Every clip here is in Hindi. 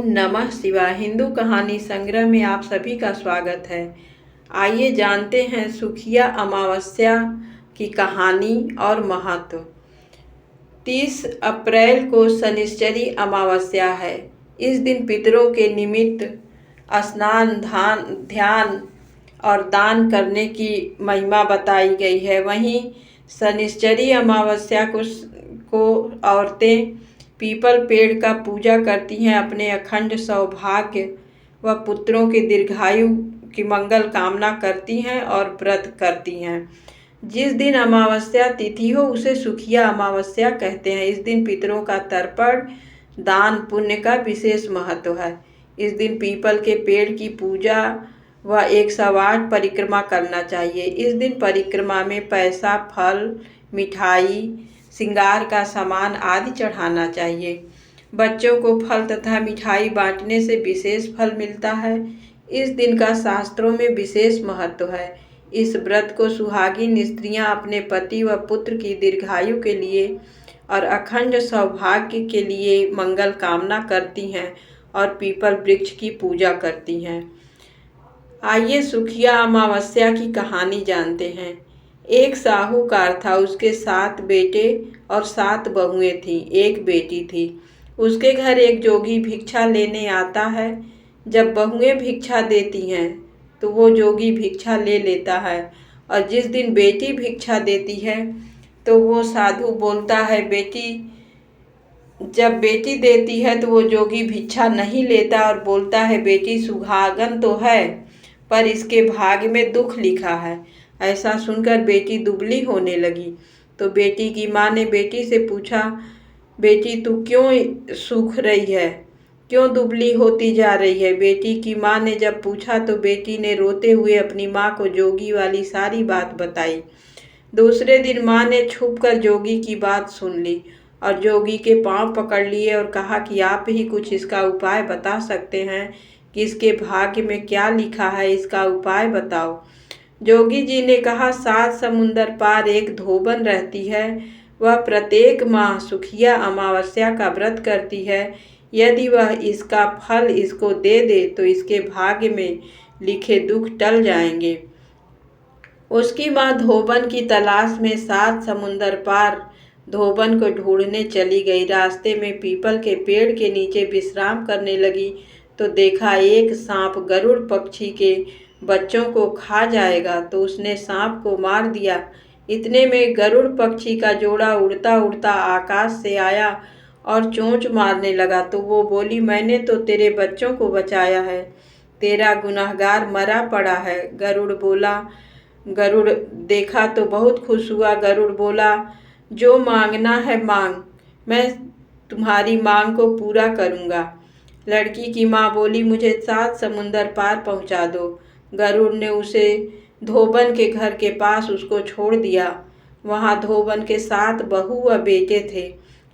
नमः शिवाय। हिंदू कहानी संग्रह में आप सभी का स्वागत है। आइए जानते हैं सुखिया अमावस्या की कहानी और महत्व। 30 अप्रैल को शनिश्चरी अमावस्या है। इस दिन पितरों के निमित्त स्नान, ध्यान और दान करने की महिमा बताई गई है। वहीं शनिश्चरी अमावस्या को औरतें पीपल पेड़ का पूजा करती हैं, अपने अखंड सौभाग्य व पुत्रों के दीर्घायु की मंगल कामना करती हैं और व्रत करती हैं। जिस दिन अमावस्या तिथि हो उसे सुखिया अमावस्या कहते हैं। इस दिन पितरों का तर्पण, दान पुण्य का विशेष महत्व है। इस दिन पीपल के पेड़ की पूजा व 108 परिक्रमा करना चाहिए। इस दिन परिक्रमा में पैसा, फल, मिठाई, श्रृंगार का सामान आदि चढ़ाना चाहिए। बच्चों को फल तथा मिठाई बांटने से विशेष फल मिलता है। इस दिन का शास्त्रों में विशेष महत्व है। इस व्रत को सुहागिन स्त्रियां अपने पति व पुत्र की दीर्घायु के लिए और अखंड सौभाग्य के लिए मंगल कामना करती हैं और पीपल वृक्ष की पूजा करती हैं। आइए सुखिया अमावस्या की कहानी जानते हैं। एक साहूकार था, उसके 7 बेटे और 7 बहुएं थीं। एक बेटी थी। उसके घर एक जोगी भिक्षा लेने आता है। जब बहुएं भिक्षा देती हैं तो वो जोगी भिक्षा ले लेता है, और जिस दिन बेटी भिक्षा देती है तो वो साधु बोलता है, जब बेटी देती है तो वो जोगी भिक्षा नहीं लेता और बोलता है, बेटी सुहागन तो है पर इसके भाग्य में दुख लिखा है। ऐसा सुनकर बेटी दुबली होने लगी तो बेटी की माँ ने बेटी से पूछा, बेटी तू क्यों सूख रही है, क्यों दुबली होती जा रही है? बेटी की माँ ने जब पूछा तो बेटी ने रोते हुए अपनी माँ को जोगी वाली सारी बात बताई। दूसरे दिन माँ ने छुपकर जोगी की बात सुन ली और जोगी के पांव पकड़ लिए और कहा कि आप ही कुछ इसका उपाय बता सकते हैं कि इसके भाग्य में क्या लिखा है, इसका उपाय बताओ। जोगी जी ने कहा, 7 समुंदर पार एक धोबन रहती है। वह प्रत्येक माह सुखिया अमावस्या का व्रत करती है। यदि वह इसका फल इसको दे दे तो इसके भाग्य में लिखे दुख टल जाएंगे। उसकी माँ धोबन की तलाश में 7 समुंदर पार धोबन को ढूंढने चली गई। रास्ते में पीपल के पेड़ के नीचे विश्राम करने लगी तो देखा एक सांप गरुड़ पक्षी के बच्चों को खा जाएगा, तो उसने सांप को मार दिया। इतने में गरुड़ पक्षी का जोड़ा उड़ता उड़ता आकाश से आया और चोंच मारने लगा। तो वो बोली, मैंने तो तेरे बच्चों को बचाया है, तेरा गुनहगार मरा पड़ा है। गरुड़ देखा तो बहुत खुश हुआ। गरुड़ बोला, जो मांगना है मांग, मैं तुम्हारी मांग को पूरा करूँगा। लड़की की माँ बोली, मुझे 7 समुंदर पार पहुँचा दो। गरुड़ ने उसे धोबन के घर के पास उसको छोड़ दिया। वहाँ धोबन के 7 बहू व बेटे थे।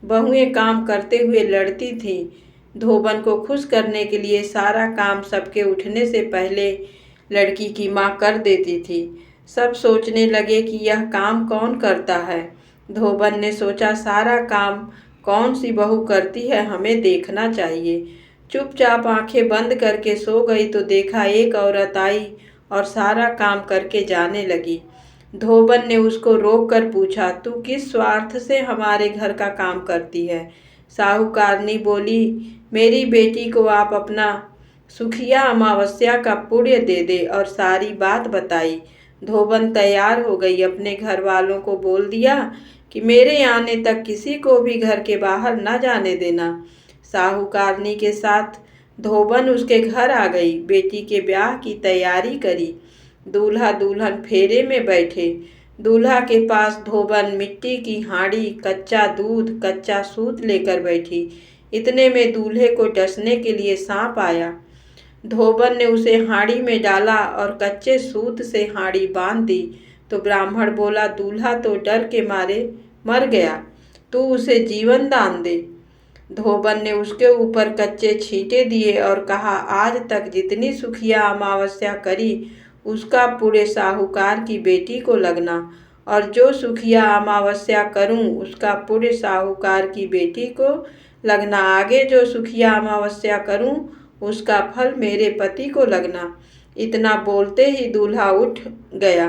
बहुएं काम करते हुए लड़ती थीं। धोबन को खुश करने के लिए सारा काम सबके उठने से पहले लड़की की माँ कर देती थी। सब सोचने लगे कि यह काम कौन करता है। धोबन ने सोचा, सारा काम कौन सी बहू करती है, हमें देखना चाहिए। चुपचाप आंखें बंद करके सो गई तो देखा एक औरत आई और सारा काम करके जाने लगी। धोबन ने उसको रोक कर पूछा, तू किस स्वार्थ से हमारे घर का काम करती है? साहूकारनी बोली, मेरी बेटी को आप अपना सुखिया अमावस्या का पुण्य दे दे, और सारी बात बताई। धोबन तैयार हो गई। अपने घर वालों को बोल दिया कि मेरे आने तक किसी को भी घर के बाहर न जाने देना। साहूकारनी के साथ धोबन उसके घर आ गई। बेटी के ब्याह की तैयारी करी। दूल्हा दुल्हन फेरे में बैठे। दूल्हा के पास धोबन मिट्टी की हांडी, कच्चा दूध, कच्चा सूत लेकर बैठी। इतने में दूल्हे को डसने के लिए सांप आया। धोबन ने उसे हांडी में डाला और कच्चे सूत से हांडी बांध दी। तो ब्राह्मण बोला, दूल्हा तो डर के मारे मर गया, तू उसे जीवन दान दे। धोबन ने उसके ऊपर कच्चे छींटे दिए और कहा, आज तक जितनी सुखिया अमावस्या करी उसका पुण्य साहूकार की बेटी को लगना, और जो सुखिया अमावस्या करूं उसका पुण्य साहूकार की बेटी को लगना। आगे जो सुखिया अमावस्या करूं उसका फल मेरे पति को लगना। इतना बोलते ही दूल्हा उठ गया।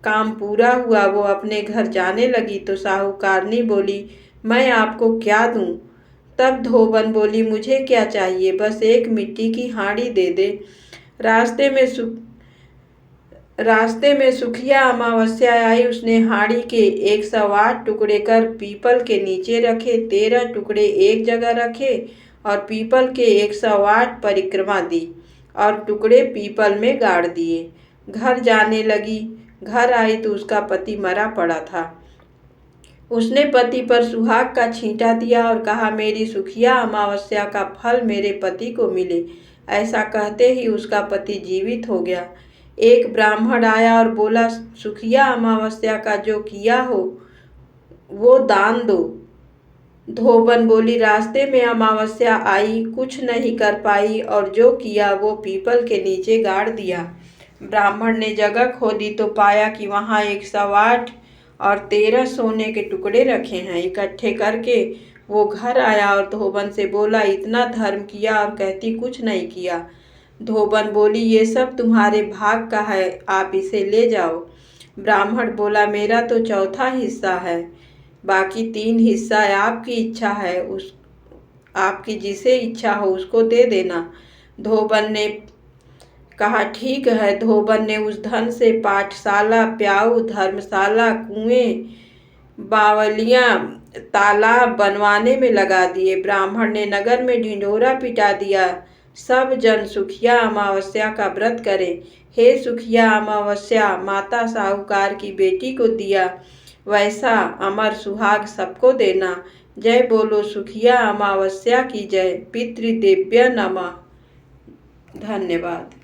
काम पूरा हुआ। वो अपने घर जाने लगी तो साहूकारनी बोली, मैं आपको क्या दूं? तब धोबन बोली, मुझे क्या चाहिए, बस एक मिट्टी की हांडी दे दे। रास्ते में सुखिया अमावस्या आई। उसने हांडी के 108 टुकड़े कर पीपल के नीचे रखे, 13 टुकड़े एक जगह रखे और पीपल के 108 परिक्रमा दी और टुकड़े पीपल में गाड़ दिए। घर जाने लगी। घर आई तो उसका पति मरा पड़ा था। उसने पति पर सुहाग का छींटा दिया और कहा, मेरी सुखिया अमावस्या का फल मेरे पति को मिले। ऐसा कहते ही उसका पति जीवित हो गया। एक ब्राह्मण आया और बोला, सुखिया अमावस्या का जो किया हो वो दान दो। धोबन बोली, रास्ते में अमावस्या आई, कुछ नहीं कर पाई और जो किया वो पीपल के नीचे गाड़ दिया। ब्राह्मण ने जगह खोदी तो पाया कि वहाँ 108 और 13 सोने के टुकड़े रखे हैं। इकट्ठे करके वो घर आया और धोबन से बोला, इतना धर्म किया और कहती कुछ नहीं किया। धोबन बोली, ये सब तुम्हारे भाग का है, आप इसे ले जाओ। ब्राह्मण बोला, मेरा तो चौथा हिस्सा है, बाकी 3 हिस्सा आपकी इच्छा है, आपकी जिसे इच्छा हो उसको दे देना। धोबन ने कहा, ठीक है। धोबन ने उस धन से पाठशाला, प्याऊ, धर्मशाला, कुएं, बावलियां, तालाब बनवाने में लगा दिए। ब्राह्मण ने नगर में ढिंढोरा पिटा दिया, सब जन सुखिया अमावस्या का व्रत करें। हे सुखिया अमावस्या, माता साहूकार की बेटी को दिया वैसा अमर सुहाग सबको देना। जय बोलो सुखिया अमावस्या की जय। पितृदेव्य नमः। धन्यवाद।